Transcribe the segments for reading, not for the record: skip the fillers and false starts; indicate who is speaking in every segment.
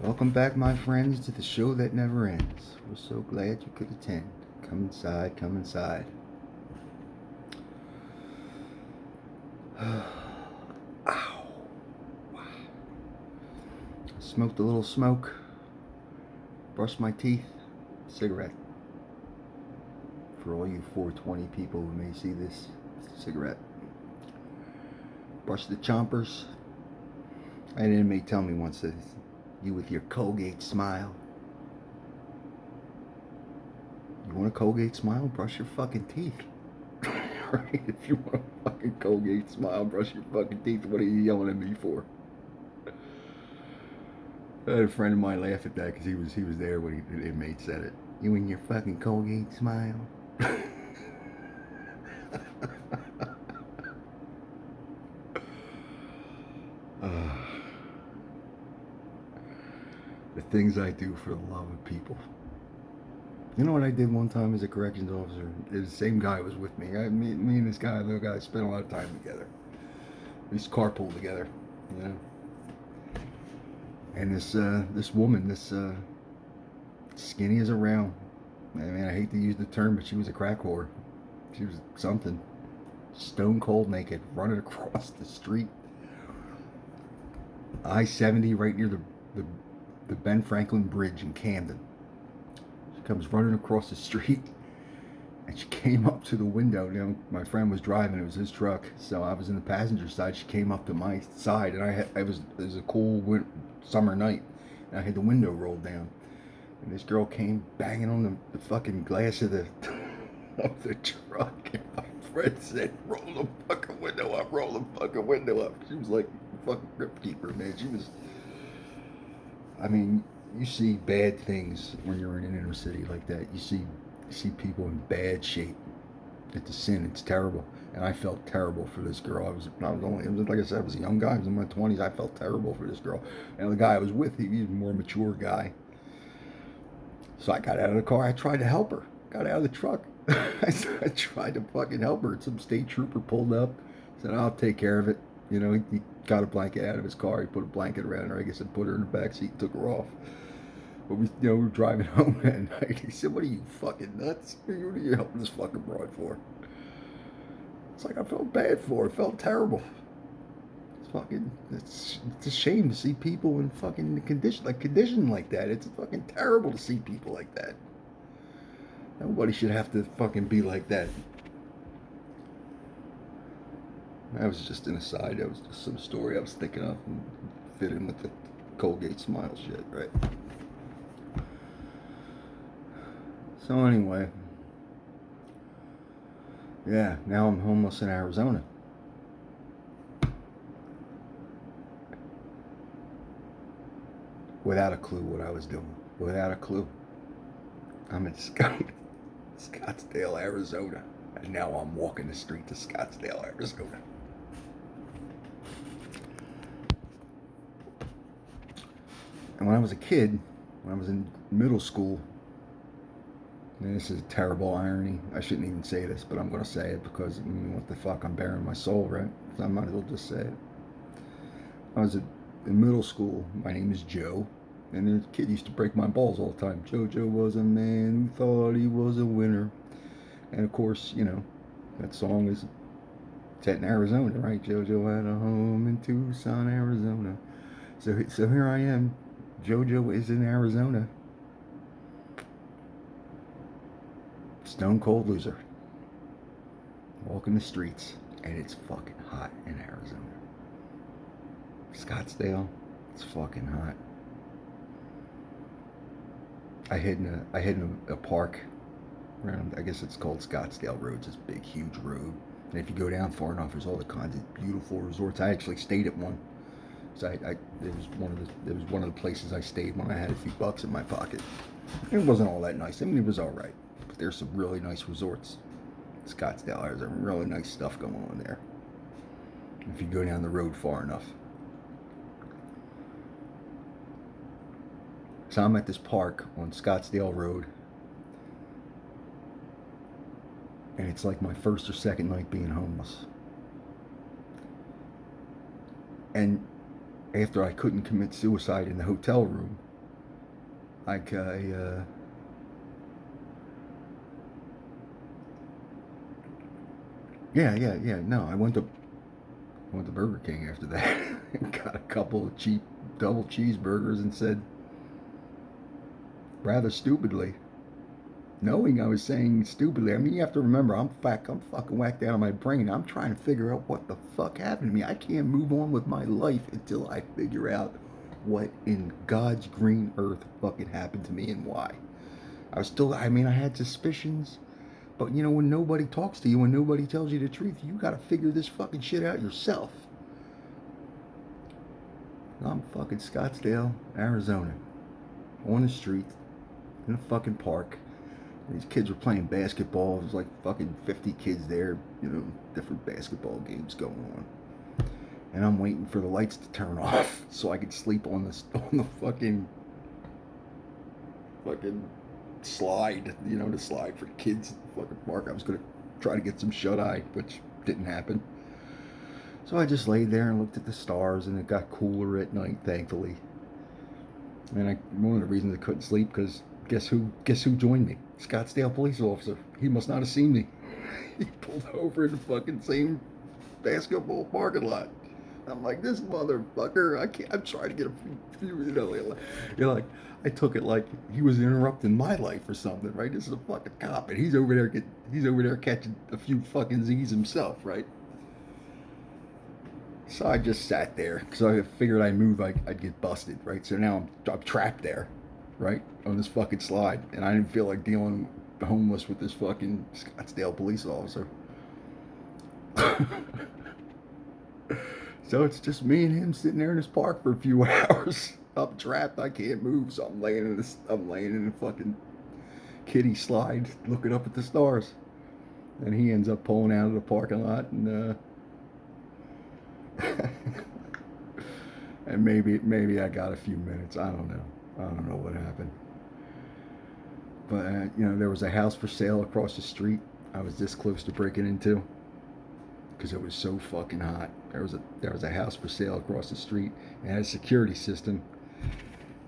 Speaker 1: Welcome back, my friends, to the show that never ends. We're so glad you could attend. Come inside, come inside. Ow. Smoked a little smoke, brushed my teeth, cigarette. For all you 420 people who may see this, cigarette. Brush the chompers. I had an inmate tell me once that you with your Colgate smile. You want a Colgate smile? Brush your fucking teeth. Right? If you want a fucking Colgate smile, brush your fucking teeth. What are you yelling at me for? I had a friend of mine laugh at that because he was there when the inmate said it. You and your fucking Colgate smile. uh, the things I do for the love of people. You know what I did one time as a corrections officer? The same guy was with me. Me and this guy, the guy, spent a lot of time together. We used to carpool together, you know. And this woman, skinny as a round. I mean, I hate to use the term, but she was a crack whore. She was something. Stone cold naked, running across the street. I-70 right near the Ben Franklin Bridge in Camden. She comes running across the street, and she came up to the window. You know, my friend was driving; it was his truck, so I was in the passenger side. She came up to my side, and it was a cool summer night, and I had the window rolled down, and this girl came banging on the fucking glass of the of the truck, and my friend said, "Roll the fucking window up, roll the fucking window up." She was like a fucking grip keeper, man. She was. I mean, you see bad things when you're in an inner city like that. You see people in bad shape. It's a sin. It's terrible. And I felt terrible for this girl. It was like I said, I was a young guy. I was in my 20s. I felt terrible for this girl. And the guy I was with, he was a more mature guy. So I got out of the car. I tried to help her. Got out of the truck. I tried to fucking help her. Some state trooper pulled up. Said, "I'll take care of it." You know, he got a blanket out of his car. He put a blanket around her. I guess and put her in the back seat and took her off. But we were driving home that night. He said, "What are you fucking nuts? What are you helping this fucking broad for?" It's like I felt bad for her. I felt terrible. It's a shame to see people in fucking condition like that. It's fucking terrible to see people like that. Nobody should have to fucking be like that. That was just an aside. That was just some story I was thinking of and fit in with the Colgate smile shit, right? So anyway, yeah, now I'm homeless in Arizona. Without a clue what I was doing. Without a clue. I'm in Scottsdale, Arizona. And now I'm walking the streets of Scottsdale, Arizona. And when I was a kid, when I was in middle school, and this is a terrible irony. I shouldn't even say this, but I'm going to say it because, what the fuck? I'm bearing my soul, right? So I might as well just say it. I was in middle school. My name is Joe. And the kid used to break my balls all the time. JoJo was a man who thought he was a winner. And of course, that song is set in Arizona, right? JoJo had a home in Tucson, Arizona. So here I am. JoJo is in Arizona. Stone cold loser. Walking the streets, and it's fucking hot in Arizona. Scottsdale, it's fucking hot. I hid in a park around, I guess it's called Scottsdale Road. It's this big, huge road. And if you go down far enough, there's all the kinds of beautiful resorts. I actually stayed at one. So it was one of the places I stayed when I had a few bucks in my pocket. It wasn't all that nice. I mean, it was all right. But there's some really nice resorts. Scottsdale, there's some really nice stuff going on there. If you go down the road far enough. So I'm at this park on Scottsdale Road. And it's like my first or second night being homeless. And after I couldn't commit suicide in the hotel room, Like yeah. No, I went to Burger King after that. Got a couple of cheap double cheeseburgers and said, rather stupidly, knowing I was saying stupidly. I mean, you have to remember, I'm fucking whacked out of my brain. I'm trying to figure out what the fuck happened to me. I can't move on with my life until I figure out what in God's green earth fucking happened to me and why. I mean, I had suspicions, but you know, when nobody talks to you, when nobody tells you the truth, you gotta figure this fucking shit out yourself. I'm fucking Scottsdale, Arizona, on the street, in a fucking park. These kids were playing basketball. There was like fucking 50 kids there, you know, different basketball games going on. And I'm waiting for the lights to turn off so I could sleep on the fucking slide, you know, the slide for the kids at the fucking park. I was gonna try to get some shut eye, which didn't happen. So I just laid there and looked at the stars, and it got cooler at night, thankfully. And one of the reasons I couldn't sleep because guess who joined me? Scottsdale police officer. He must not have seen me. He pulled over in the fucking same basketball parking lot. I'm like, this motherfucker. I can't. I'm trying to get a few. You know, like I took it like he was interrupting my life or something, right? This is a fucking cop, and he's over there catching a few fucking Z's himself, right? So I just sat there because I figured I move, I'd get busted, right? So now I'm trapped there, right, on this fucking slide, and I didn't feel like dealing homeless with this fucking Scottsdale police officer. So it's just me and him sitting there in this park for a few hours. I'm trapped. I can't move, so I'm laying in a fucking kiddie slide, looking up at the stars. And he ends up pulling out of the parking lot, and maybe I got a few minutes. I don't know. I don't know what happened. But you know, there was a house for sale across the street. I was this close to breaking into because it was so fucking hot. There was a house for sale across the street and had a security system.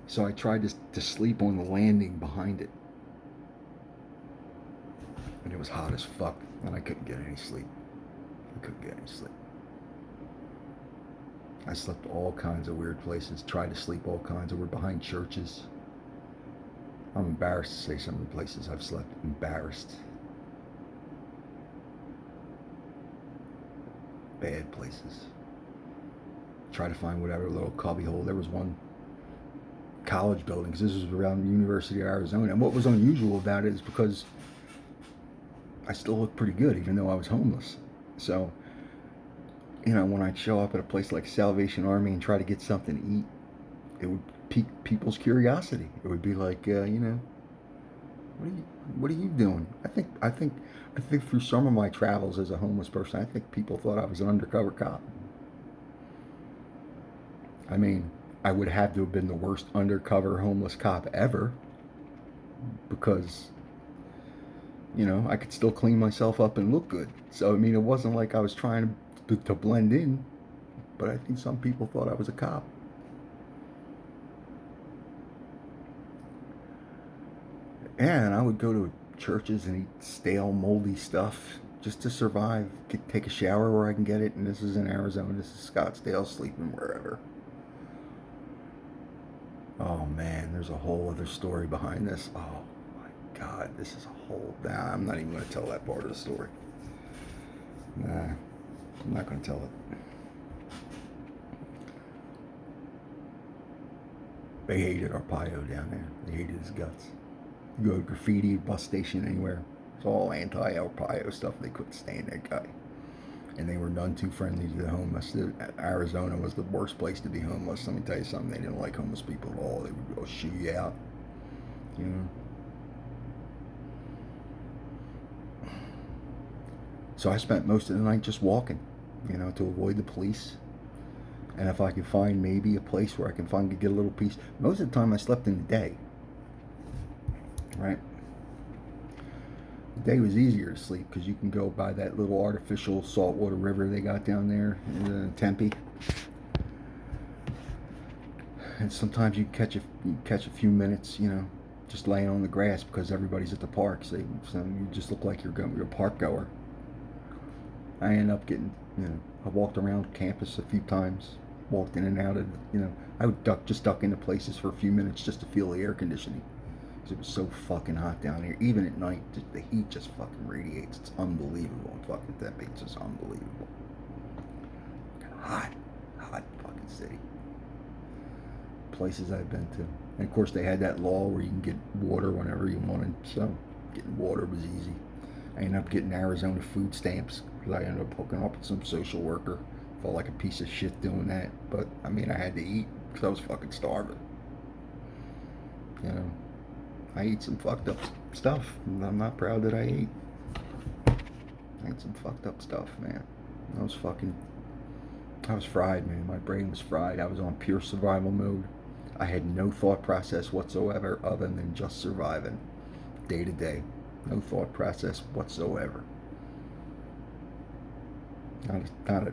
Speaker 1: So I tried to sleep on the landing behind it, and it was hot as fuck, and I couldn't get any sleep. I couldn't get any sleep. I slept all kinds of weird places. Tried to sleep all kinds of weird behind churches. I'm embarrassed to say some of the places I've slept. Embarrassed. Bad places. Try to find whatever little cubby hole. There was one college building because this was around the University of Arizona. And what was unusual about it is because I still looked pretty good even though I was homeless. So, you know, when I'd show up at a place like Salvation Army and try to get something to eat, it would pique people's curiosity. It would be like, you know, what are you doing? I think through some of my travels as a homeless person, I think people thought I was an undercover cop. I mean, I would have to have been the worst undercover homeless cop ever because, you know, I could still clean myself up and look good. So, I mean, it wasn't like I was trying to blend in, but I think some people thought I was a cop. Yeah, and I would go to churches and eat stale, moldy stuff just to survive. Take a shower where I can get it, and this is in Arizona. This is Scottsdale, sleeping wherever. Oh man, there's a whole other story behind this. Oh my God, this is a whole. Nah, I'm not even going to tell that part of the story. Nah, I'm not going to tell it. They hated Arpaio down there. They hated his guts. You go to graffiti, bus station, anywhere. It's all anti-Arpaio stuff. They couldn't stand that guy. And they were none too friendly to the homeless. Arizona was the worst place to be homeless. Let me tell you something. They didn't like homeless people at all. They would go shoo you out. You know. So I spent most of the night just walking, you know, to avoid the police. And if I could find maybe a place where I can find to get a little peace. Most of the time I slept in the day. Right? The day was easier to sleep because you can go by that little artificial saltwater river they got down there in Tempe. And sometimes you catch a few minutes, just laying on the grass because everybody's at the park. So you just look like you're a park goer. I end up getting, I walked around campus a few times, walked in and out of, I would duck into places for a few minutes just to feel the air conditioning. Because it was so fucking hot down here. Even at night, the heat just fucking radiates. It's unbelievable. Fucking Tempe, it's just unbelievable. Hot, hot fucking city. Places I've been to. And of course, they had that law where you can get water whenever you wanted. So getting water was easy. I ended up getting Arizona food stamps because I ended up hooking up with some social worker. Felt like a piece of shit doing that, but I mean, I had to eat because I was fucking starving. I ate some fucked up stuff. And I'm not proud that I ate. I ate some fucked up stuff, man. I was fried, man. My brain was fried. I was on pure survival mode. I had no thought process whatsoever other than just surviving day to day. No thought process whatsoever. Not a,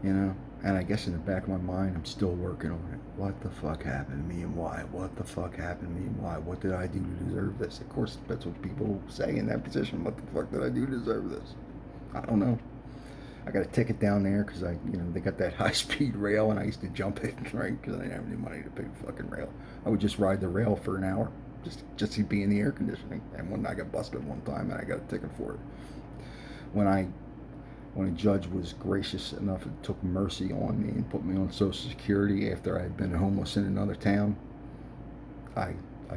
Speaker 1: and I guess in the back of my mind, I'm still working on it. What the fuck happened to me and why? What the fuck happened to me and why? What did I do to deserve this? Of course, that's what people say in that position. What the fuck did I do to deserve this? I don't know. I got a ticket down there because they got that high-speed rail, and I used to jump it, right? Because I didn't have any money to pay the fucking rail. I would just ride the rail for an hour, just to be in the air conditioning. And when I got busted one time, and I got a ticket for it. When a judge was gracious enough and took mercy on me and put me on Social Security after I had been homeless in another town, I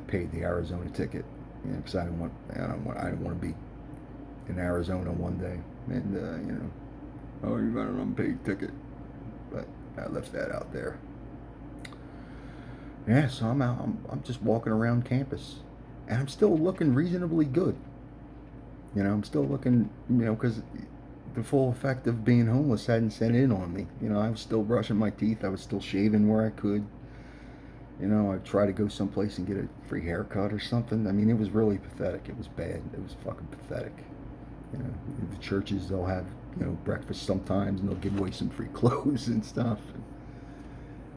Speaker 1: paid the Arizona ticket, because I didn't want to be in Arizona one day, and oh, you got an unpaid ticket, but I left that out there. Yeah, so I'm out. I'm just walking around campus, and I'm still looking reasonably good. I'm still looking, because the full effect of being homeless hadn't set in on me. I was still brushing my teeth. I was still shaving where I could. I'd try to go someplace and get a free haircut or something. I mean, it was really pathetic. It was bad. It was fucking pathetic. The churches, they'll have, breakfast sometimes, and they'll give away some free clothes and stuff.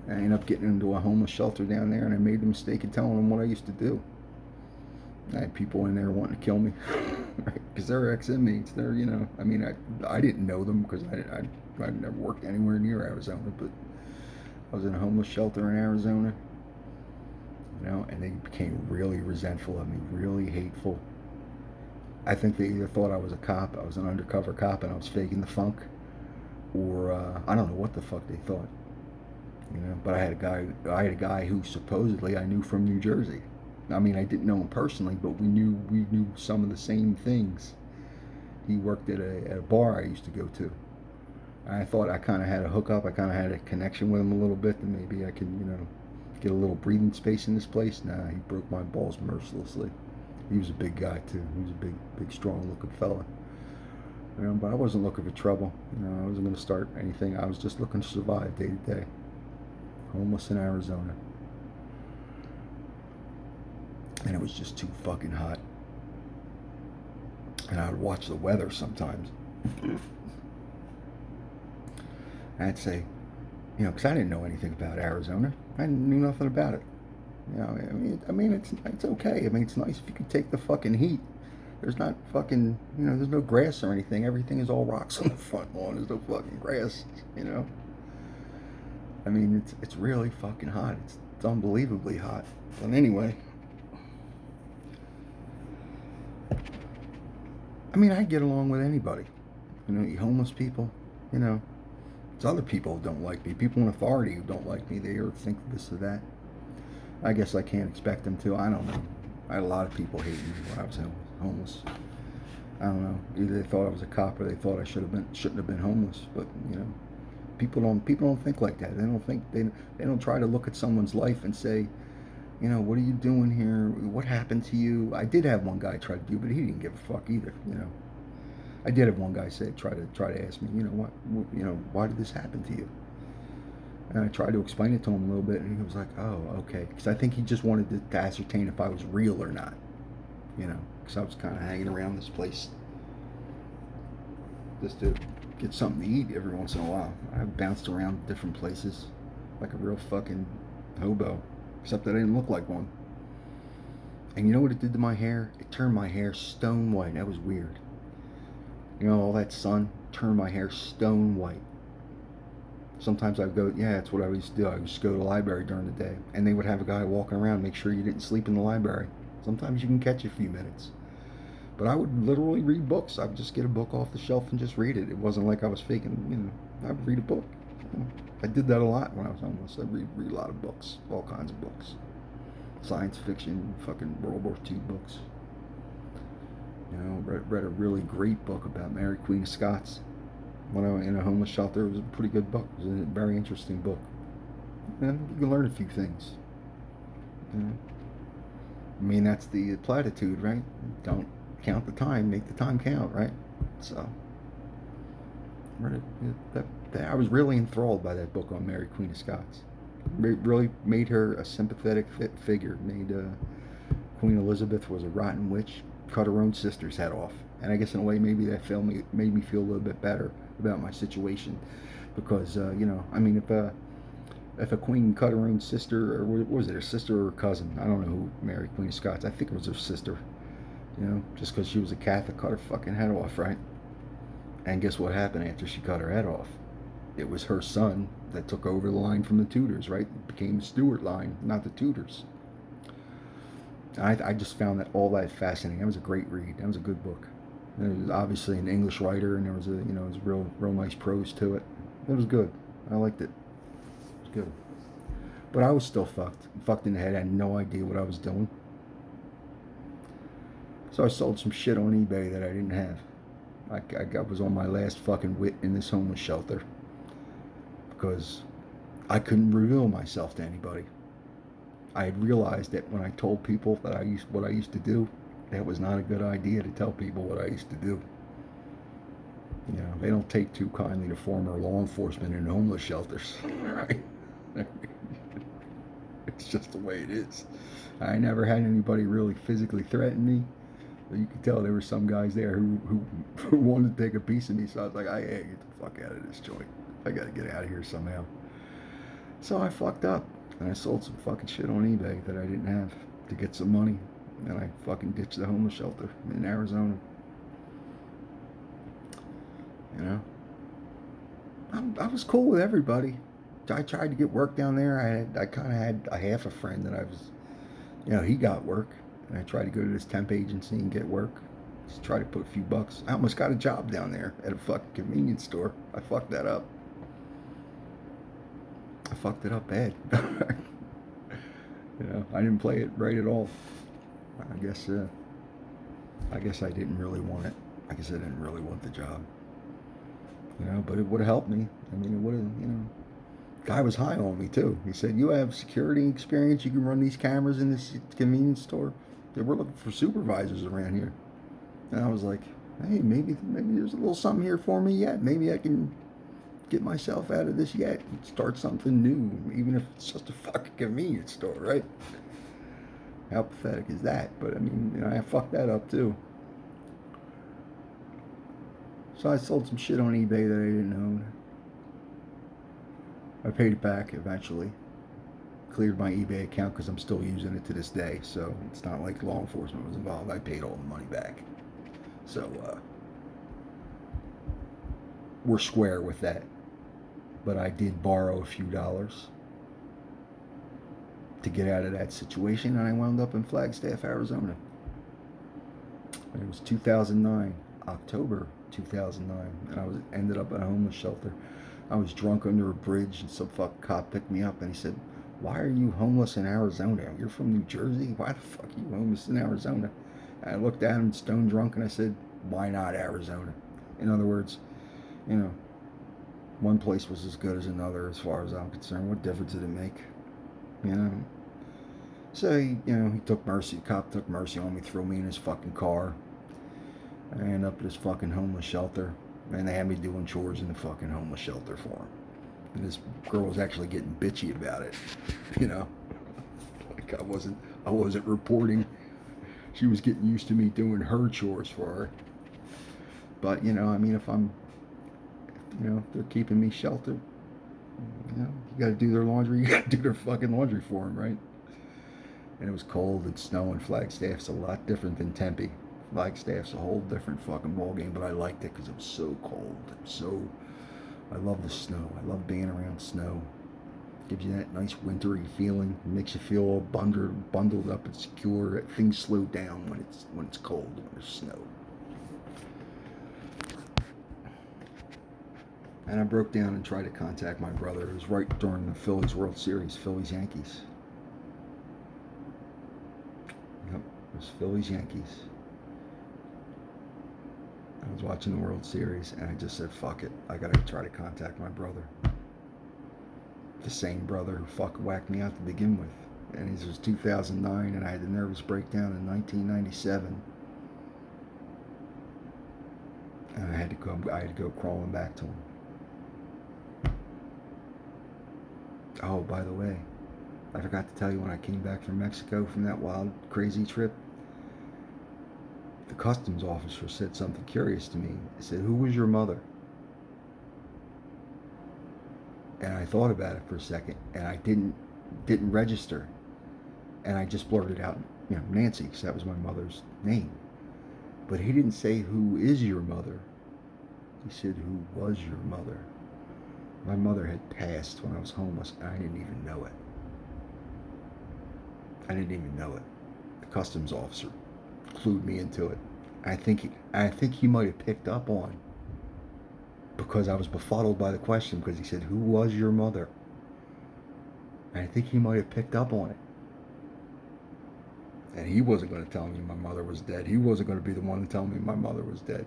Speaker 1: And I ended up getting into a homeless shelter down there, and I made the mistake of telling them what I used to do. I had people in there wanting to kill me, because they're ex-inmates. They're, I mean, I didn't know them because I never worked anywhere near Arizona, but I was in a homeless shelter in Arizona, and they became really resentful of me, really hateful. I think they either thought I was a cop, I was an undercover cop, and I was faking the funk, or I don't know what the fuck they thought. But I had a guy who supposedly I knew from New Jersey. I mean, I didn't know him personally, but we knew some of the same things. He worked at a bar I used to go to. I thought I kind of had a hookup. I kind of had a connection with him a little bit, and maybe I could, get a little breathing space in this place. Nah, he broke my balls mercilessly. He was a big guy too. He was a big, strong-looking fella. But I wasn't looking for trouble. I wasn't going to start anything. I was just looking to survive day to day. Homeless in Arizona. And it was just too fucking hot. And I would watch the weather sometimes. I'd say, because I didn't know anything about Arizona. I knew nothing about it. I mean, it's okay. I mean, it's nice if you can take the fucking heat. There's not fucking, there's no grass or anything. Everything is all rocks on the front lawn. There's no fucking grass, I mean, it's really fucking hot. It's unbelievably hot. But anyway, I mean, I get along with anybody. You homeless people, it's other people who don't like me. People in authority who don't like me. They think this or that. I guess I can't expect them to. I don't know. I had a lot of people hate me when I was homeless. I don't know. Either they thought I was a cop or they thought I shouldn't have been homeless. But people don't think like that. They don't try to look at someone's life and say, what are you doing here? What happened to you? I did have one guy try to do, but he didn't give a fuck either. I did have one guy try to ask me, why did this happen to you? And I tried to explain it to him a little bit, and he was like, oh, okay. Because I think he just wanted to ascertain if I was real or not, because I was kind of hanging around this place just to get something to eat every once in a while. I bounced around different places like a real fucking hobo, except I didn't look like one. And you know what it did to my hair? It turned my hair stone white. That was weird. You know, all that sun turned my hair stone white. Sometimes I'd go, yeah, that's what I used to do. I used to go to the library during the day, and they would have a guy walking around, make sure you didn't sleep in the library. Sometimes you can catch a few minutes. But I would literally read books. I would just get a book off the shelf and just read it. It wasn't like I was faking, I would read a book. I did that a lot when I was homeless. I read a lot of books, all kinds of books. Science fiction, fucking World War II books. Read a really great book about Mary Queen of Scots when I was in a homeless shelter. It was a pretty good book. It was a very interesting book. And you can learn a few things. You know? I mean, that's the platitude, right? Don't count the time, make the time count, right? So, I was really enthralled by that book on Mary Queen of Scots. It really made her a sympathetic figure. Made Queen Elizabeth was a rotten witch, cut her own sister's head off. And I guess in a way, maybe that film made me feel a little bit better about my situation, because I mean, if a queen cut her own sister, or what was it, her sister or her cousin? I don't know who Mary Queen of Scots. I think it was her sister. Just because she was a Catholic, cut her fucking head off, right? And guess what happened after she cut her head off? It was her son that took over the line from the Tudors, right? It became the Stuart line, not the Tudors. I just found all that fascinating. That was a great read. That was a good book. There was obviously an English writer, and there was it was real nice prose to it. It was good. I liked it. It was good. But I was still fucked in the head. I had no idea what I was doing. So I sold some shit on eBay that I didn't have. I was on my last fucking wit in this homeless shelter, because I couldn't reveal myself to anybody. I had realized that when I told people that what I used to do, that was not a good idea to tell people what I used to do. They don't take too kindly to former law enforcement in homeless shelters, right? It's just the way it is. I never had anybody really physically threaten me, but you could tell there were some guys there who wanted to take a piece of me. So I was like, hey, get the fuck out of this joint. I got to get out of here somehow. So I fucked up, and I sold some fucking shit on eBay that I didn't have to get some money, and I fucking ditched the homeless shelter in Arizona. I was cool with everybody. I tried to get work down there. I kind of had a half a friend that I was, he got work, and I tried to go to this temp agency and get work. Just try to put a few bucks. I almost got a job down there at a fucking convenience store. I fucked that up. I fucked it up bad. I didn't play it right at all. I guess I didn't really want it. I guess I didn't really want the job. But it would have helped me. I mean, it would have, Guy was high on me too. He said, "You have security experience. You can run these cameras in this convenience store. They were looking for supervisors around here." And I was like, "Hey, maybe there's a little something here for me yet. Maybe I can get myself out of this yet and start something new, even if it's just a fucking convenience store, right?" How pathetic is that? But I mean, I fucked that up too. So I sold some shit on eBay that I didn't own. I paid it back eventually. Cleared my eBay account because I'm still using it to this day. So it's not like law enforcement was involved. I paid all the money back. So we're square with that. But I did borrow a few dollars to get out of that situation, and I wound up in Flagstaff, Arizona. It was 2009, October 2009, and I ended up at a homeless shelter. I was drunk under a bridge, and some fucking cop picked me up, and he said, "Why are you homeless in Arizona? You're from New Jersey. Why the fuck are you homeless in Arizona?" And I looked at him, stone drunk, and I said, "Why not Arizona?" In other words, one place was as good as another as far as I'm concerned. What difference did it make? So he took mercy. The cop took mercy on me, threw me in his fucking car. I ended up at this fucking homeless shelter, and they had me doing chores in the fucking homeless shelter for him. And this girl was actually getting bitchy about it, like I wasn't reporting. She was getting used to me doing her chores for her. But I mean, if they're keeping me sheltered, You know, you got to do their laundry. You got to do their fucking laundry for them, right? And it was cold and snow, and Flagstaff's a lot different than Tempe. Flagstaff's a whole different fucking ballgame, but I liked it because it was so cold. I love the snow. I love being around snow. Gives you that nice wintry feeling. It makes you feel all bundled up and secure. Things slow down when it's cold, when there's snow. And I broke down and tried to contact my brother. It was right during the Phillies World Series, Phillies Yankees. Yep, it was Phillies Yankees. I was watching the World Series and I just said, fuck it. I gotta try to contact my brother. The same brother who fucking whacked me out to begin with. And this was 2009 and I had a nervous breakdown in 1997. And I had to go crawling back to him. Oh, by the way, I forgot to tell you when I came back from Mexico from that wild, crazy trip, the customs officer said something curious to me. He said, "Who was your mother?" And I thought about it for a second, and I didn't register, and I just blurted out, Nancy, because that was my mother's name. But he didn't say, "Who is your mother?" He said, "Who was your mother?" My mother had passed when I was homeless, and I didn't even know it. I didn't even know it. The customs officer clued me into it. I think he might have picked up on, because I was befuddled by the question, because he said, "Who was your mother?" And I think he might have picked up on it. And he wasn't going to tell me my mother was dead. He wasn't going to be the one to tell me my mother was dead.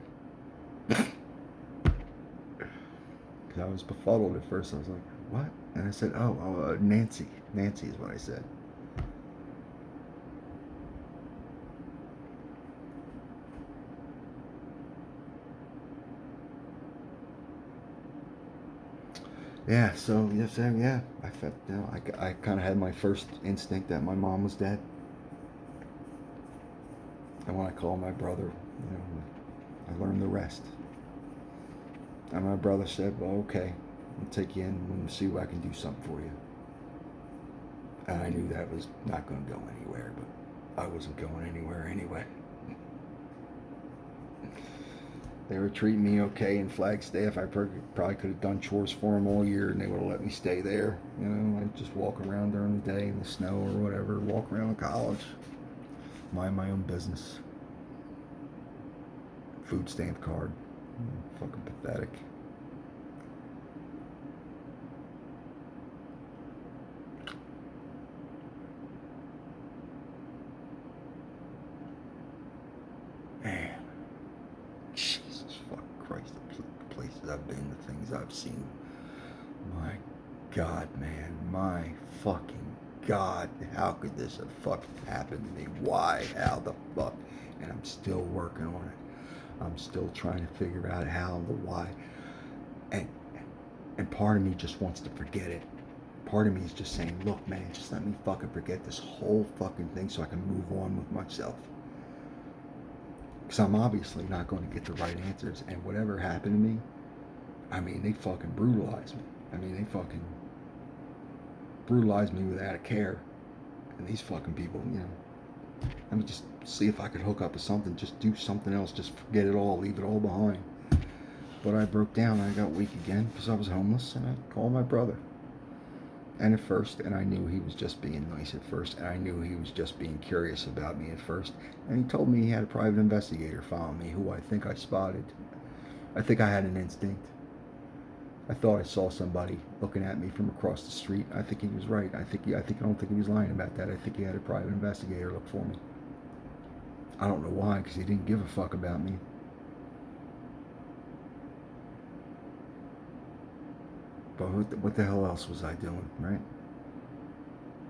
Speaker 1: Because I was befuddled at first. I was like, "What?" And I said, Nancy. Nancy is what I said. Yeah, so yes, yeah, I felt, I kind of had my first instinct that my mom was dead. And when I called my brother, I learned the rest. And my brother said, "Well, okay, I'll take you in and see if I can do something for you." And I knew that was not going to go anywhere, but I wasn't going anywhere anyway. They were treating me okay in Flagstaff. I probably could have done chores for them all year, and they would have let me stay there. I'd just walk around during the day in the snow or whatever, walk around college, mind my own business. Food stamp card. Fucking pathetic. Man, Jesus fucking Christ, the places I've been, the things I've seen. My God, man, my fucking God, how could this have fucking happened to me? Why? How the fuck? And I'm still working on it. I'm still trying to figure out how, the why. And and part of me just wants to forget it. Part of me is just saying, "Look, man, just let me fucking forget this whole fucking thing so I can move on with myself." Because I'm obviously not going to get the right answers. And whatever happened to me, I mean, they fucking brutalized me. I mean, they fucking brutalized me without a care. And these fucking people, let me just see if I could hook up with something. Just do something else. Just forget it all. Leave it all behind. But I broke down. I got weak again because I was homeless. And I called my brother. And at first, and I knew he was just being nice at first, and I knew he was just being curious about me at first. And he told me he had a private investigator follow me, who I think I spotted. I think I had an instinct. I thought I saw somebody looking at me from across the street. I think he was right. I don't think he was lying about that. I think he had a private investigator look for me. I don't know why, because he didn't give a fuck about me. But what the hell else was I doing, right?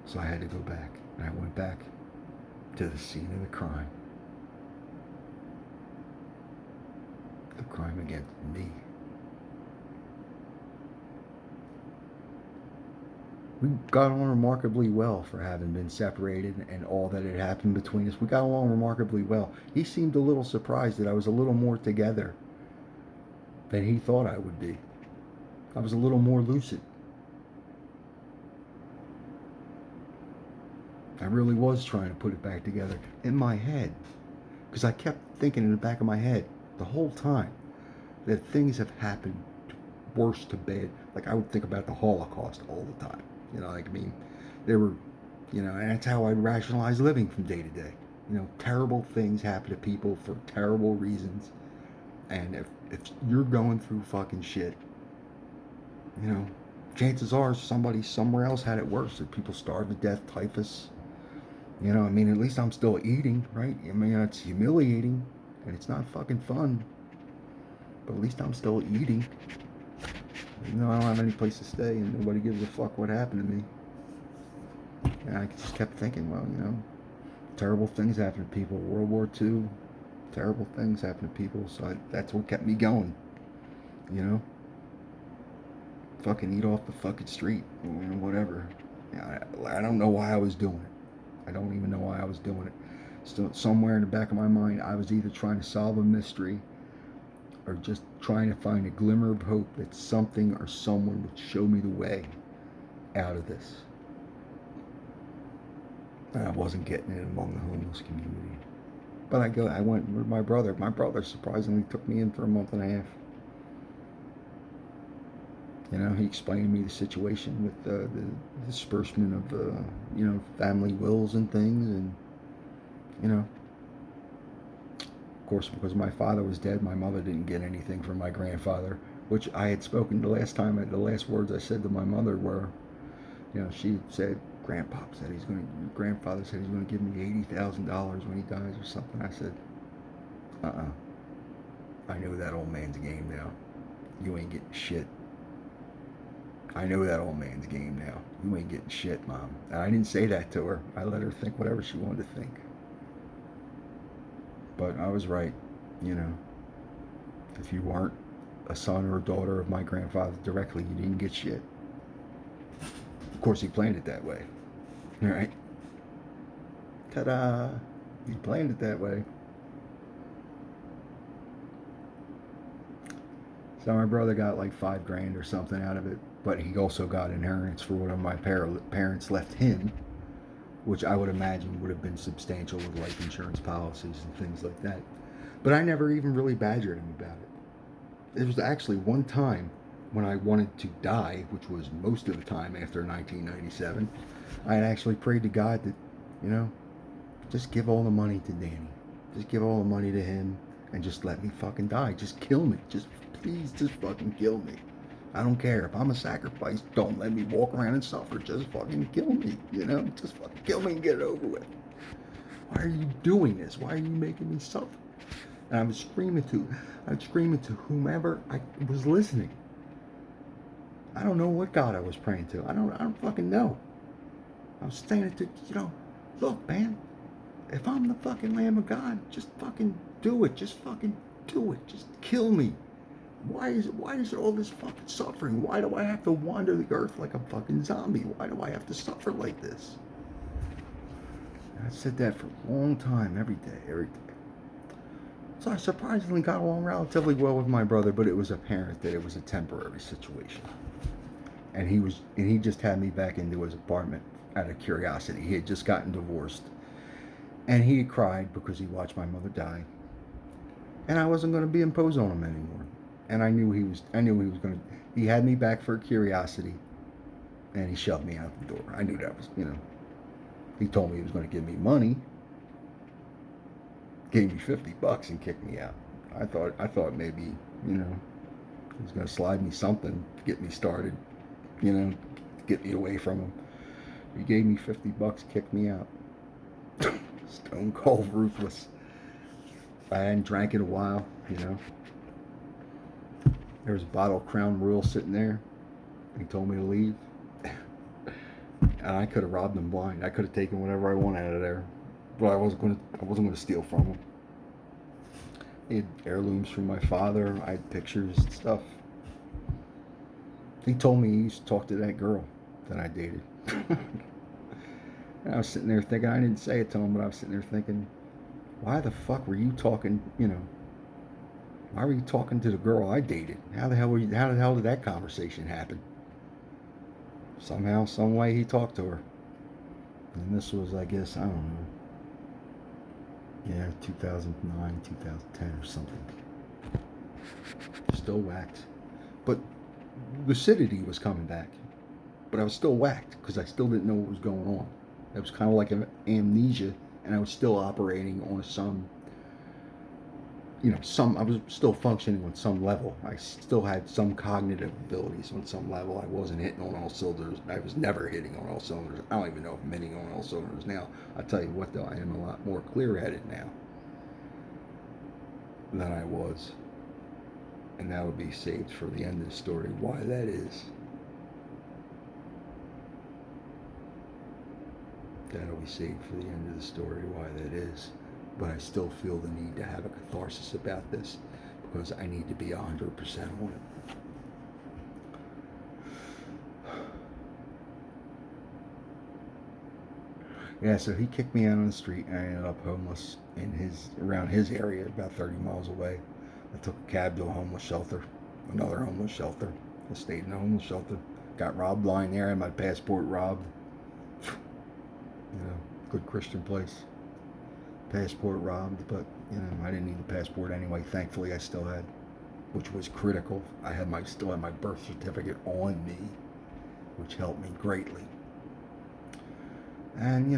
Speaker 1: So I had to go back. And I went back to the scene of the crime. The crime against me. We got on remarkably well for having been separated and all that had happened between us. We got along remarkably well. He seemed a little surprised that I was a little more together than he thought I would be. I was a little more lucid. I really was trying to put it back together in my head. Because I kept thinking in the back of my head the whole time that things have happened worse to bad. Like I would think about the Holocaust all the time. You know, like I mean, there were, you know, and that's how I rationalize living from day to day. You know, terrible things happen to people for terrible reasons. And if you're going through fucking shit, you know, chances are somebody somewhere else had it worse. If people starved to death, typhus. You know, I mean, at least I'm still eating, right? I mean, it's humiliating and it's not fucking fun. But at least I'm still eating. Even though I don't have any place to stay and nobody gives a fuck what happened to me. And I just kept thinking, well, you know, terrible things happen to people. World War II, terrible things happen to people. So that's what kept me going. You know, fucking eat off the fucking street, you know, whatever. I don't know why I was doing it. I don't even know why I was doing it. Still, somewhere in the back of my mind, I was either trying to solve a mystery or just trying to find a glimmer of hope that something or someone would show me the way out of this. And I wasn't getting it among the homeless community. But I went with my brother. My brother surprisingly took me in for a month and a half. You know, he explained to me the situation with the disbursement of, you know, family wills and things. And, you know, of course, because my father was dead, my mother didn't get anything from my grandfather, which I had spoken the last time. The last words I said to my mother were, you know, she said, Grandfather said he's going to give me $80,000 when he dies or something. I said, I know that old man's game now. You ain't getting shit. I know that old man's game now. You ain't getting shit, Mom. And I didn't say that to her. I let her think whatever she wanted to think. But I was right, you know. If you weren't a son or a daughter of my grandfather directly, you didn't get shit. Of course, he planned it that way. All right? Ta-da! He planned it that way. So my brother got like $5,000 or something out of it, but he also got inheritance for what my parents left him, which I would imagine would have been substantial with life insurance policies and things like that. But I never even really badgered him about it. There was actually one time when I wanted to die, which was most of the time after 1997, I had actually prayed to God that, you know, just give all the money to Danny. Just give all the money to him and just let me fucking die. Just kill me. Just please just fucking kill me. I don't care. If I'm a sacrifice, don't let me walk around and suffer. Just fucking kill me, you know? Just fucking kill me and get it over with. Why are you doing this? Why are you making me suffer? And I was screaming to whomever I was listening. I don't know what God I was praying to. I don't fucking know. I was saying to, you know, look, man, if I'm the fucking Lamb of God, just fucking do it. Just fucking do it. Just kill me. Why is it all this fucking suffering? Why do I have to wander the earth like a fucking zombie? Why do I have to suffer like this? And I said that for a long time, every day. So I surprisingly got along relatively well with my brother, but it was apparent that it was a temporary situation. And he just had me back into his apartment out of curiosity. He had just gotten divorced. And he had cried because he watched my mother die. And I wasn't going to be imposed on him anymore. And I knew he was going to, he had me back for curiosity. And he shoved me out the door. I knew that was, you know, he told me he was going to give me money. Gave me $50 and kicked me out. I thought maybe, you know, he was going to slide me something to get me started, you know, get me away from him. He gave me $50, kicked me out. Stone cold ruthless. I hadn't drank in a while, you know. There was a bottle of Crown Royal sitting there. He told me to leave. And I could have robbed him blind. I could have taken whatever I wanted out of there. But I wasn't going to steal from him. He had heirlooms from my father. I had pictures and stuff. He told me he used to talk to that girl that I dated. And I was sitting there thinking, I didn't say it to him, but I was sitting there thinking, why the fuck were you talking, you know, why were you talking to the girl I dated? How the hell did that conversation happen? Somehow, some way he talked to her. And this was, I guess, I don't know. Yeah, 2009, 2010 or something. Still whacked. But lucidity was coming back. But I was still whacked because I still didn't know what was going on. It was kind of like an amnesia, and I was still operating on some, I was still functioning on some level. I still had some cognitive abilities on some level. I wasn't hitting on all cylinders. I was never hitting on all cylinders. I don't even know if I'm hitting on all cylinders now. I tell you what, though, I am a lot more clear-headed now than I was. And that'll be saved for the end of the story, why that is. That'll be saved for the end of the story, why that is. But I still feel the need to have a catharsis about this because I need to be 100% on it. Yeah, so he kicked me out on the street and I ended up homeless around his area, about 30 miles away. I took a cab to a homeless shelter, another homeless shelter. I stayed in a homeless shelter. Got robbed lying there, had my passport robbed. Good Christian place. Passport robbed, but I didn't need the passport anyway. Thankfully, I still had, which was critical. I still had my birth certificate on me, which helped me greatly. And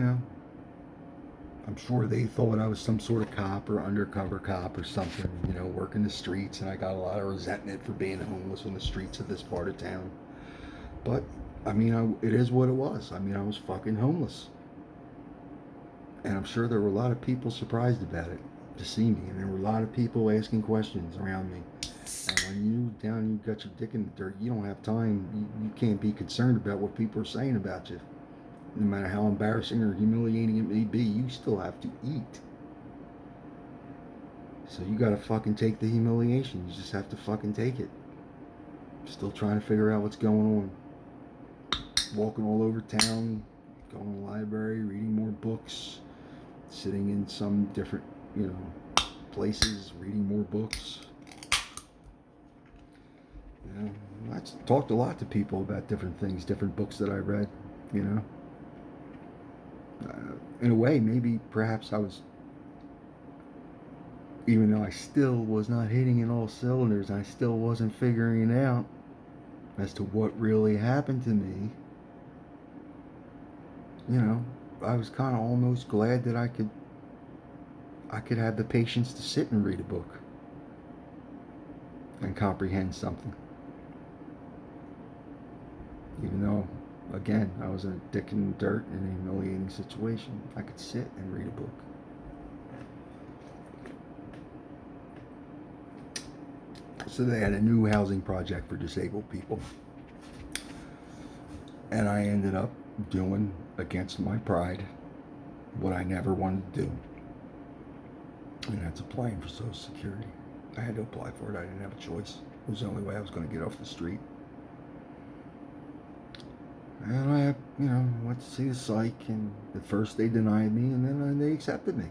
Speaker 1: I'm sure they thought I was some sort of cop or undercover cop or something, working the streets, and I got a lot of resentment for being homeless on the streets of this part of town. But it is what it was. I was fucking homeless. And I'm sure there were a lot of people surprised about it to see me. And there were a lot of people asking questions around me. And when you got your dick in the dirt, you don't have time. You can't be concerned about what people are saying about you. No matter how embarrassing or humiliating it may be, you still have to eat. So you gotta fucking take the humiliation. You just have to fucking take it. Still trying to figure out what's going on. Walking all over town, going to the library, reading more books, sitting in some different, places, reading more books. I talked a lot to people about different things, different books that I read, in a way, maybe perhaps I was, even though I still was not hitting in all cylinders, I still wasn't figuring it out as to what really happened to me. I was kind of almost glad that I could have the patience to sit and read a book and comprehend something. Even though, again, I was in a dick in the dirt in a humiliating situation, I could sit and read a book. So they had a new housing project for disabled people. And I ended up doing, against my pride, what I never wanted to do. And that's applying for Social Security. I had to apply for it. I didn't have a choice. It was the only way I was going to get off the street. And I, went to see the psych, and at first they denied me, and then they accepted me.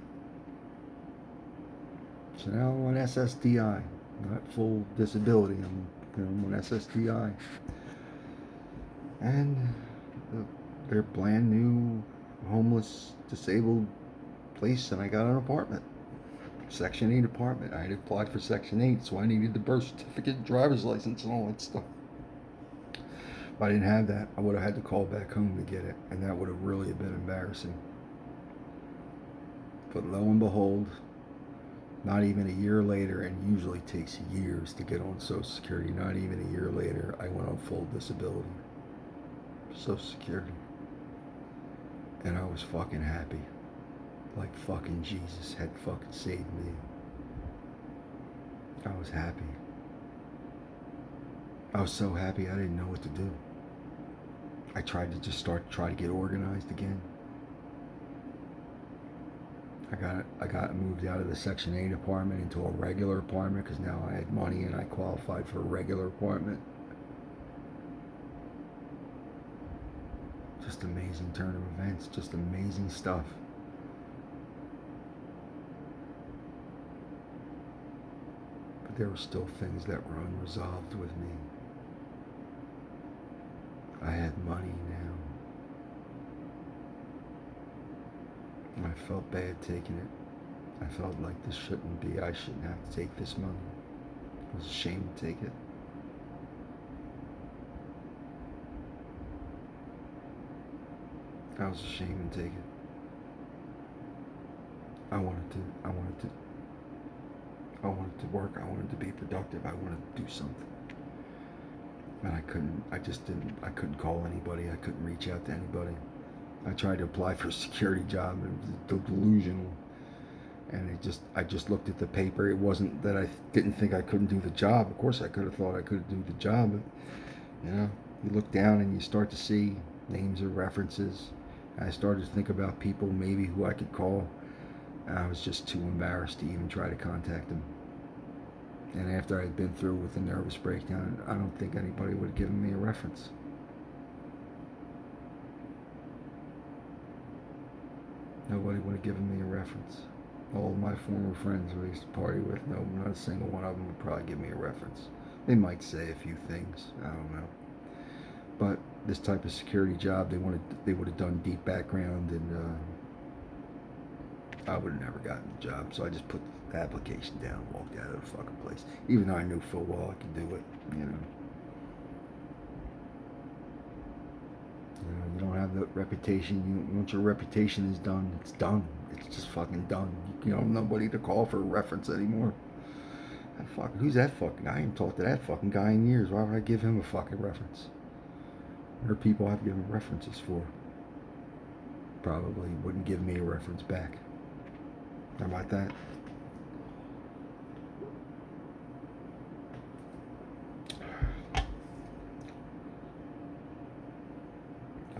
Speaker 1: So now I'm on SSDI, not full disability. I'm on SSDI. And they're brand new, homeless, disabled place, and I got an apartment. Section 8 apartment. I had applied for Section 8, so I needed the birth certificate, driver's license, and all that stuff. If I didn't have that, I would have had to call back home to get it, and that would have really been embarrassing. But lo and behold, not even a year later, and usually takes years to get on Social Security, not even a year later, I went on full disability. Social Security. And I was fucking happy. Like fucking Jesus had fucking saved me. I was happy. I was so happy I didn't know what to do. I tried to just try to get organized again. I got moved out of the Section 8 apartment into a regular apartment because now I had money and I qualified for a regular apartment. Just amazing turn of events, just amazing stuff. But there were still things that were unresolved with me. I had money now. I felt bad taking it. I felt like this shouldn't be. I shouldn't have to take this money. I was ashamed to take it. I was ashamed to take it. I wanted to. I wanted to. I wanted to work. I wanted to be productive. I wanted to do something. And I couldn't. I just didn't. I couldn't call anybody. I couldn't reach out to anybody. I tried to apply for a security job. It was delusional. And I just looked at the paper. It wasn't that I didn't think I couldn't do the job. Of course, I could have thought I could do the job. But, you look down and you start to see names or references. And I started to think about people maybe who I could call. And I was just too embarrassed to even try to contact them. And after I'd been through with the nervous breakdown, I don't think anybody would have given me a reference. Nobody would have given me a reference. All of my former friends who I used to party with, no, not a single one of them would probably give me a reference. They might say a few things, I don't know. But this type of security job, they would have done deep background, and I would have never gotten the job. So I just put the application down, and walked out of the fucking place, even though I knew full well I could do it. You don't have the reputation. Once your reputation is done, it's done. It's just fucking done. You don't have nobody to call for a reference anymore. Who's that fucking guy? I ain't talked to that fucking guy in years. Why would I give him a fucking reference? There are people I've given references for. Probably wouldn't give me a reference back. How about that?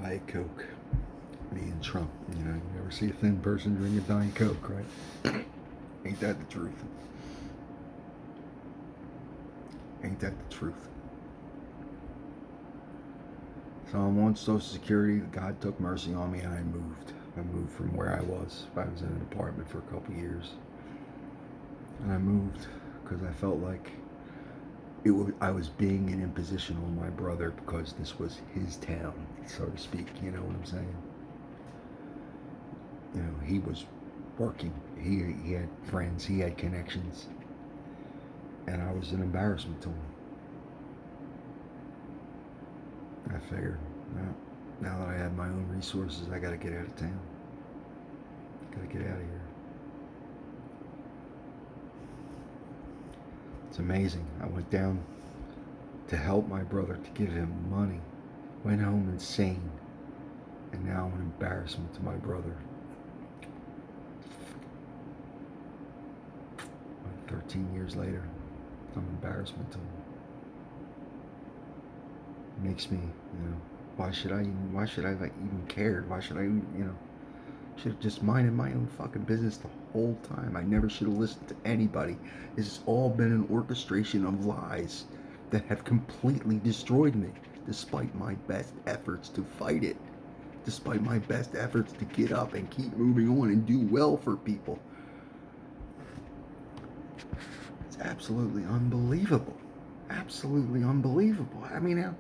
Speaker 1: Diet Coke. Me and Trump. You never see a thin person drink a Diet Coke, right? Ain't that the truth? Ain't that the truth? So I'm on Social Security. God took mercy on me, and I moved. I moved from where I was. I was in an apartment for a couple years, and I moved because I felt like I was being an imposition on my brother because this was his town, so to speak. You know what I'm saying? He was working. He had friends. He had connections, and I was an embarrassment to him. I figured, well, now that I have my own resources, I got to get out of town. Got to get out of here. It's amazing. I went down to help my brother, to give him money. Went home insane. And now I'm an embarrassment to my brother. 13 years later, I'm an embarrassment to him. It makes me, why should I have even cared? Why should I, should have just minded my own fucking business the whole time. I never should have listened to anybody. This has all been an orchestration of lies that have completely destroyed me, despite my best efforts to fight it, despite my best efforts to get up and keep moving on and do well for people. It's absolutely unbelievable. Absolutely unbelievable. I mean,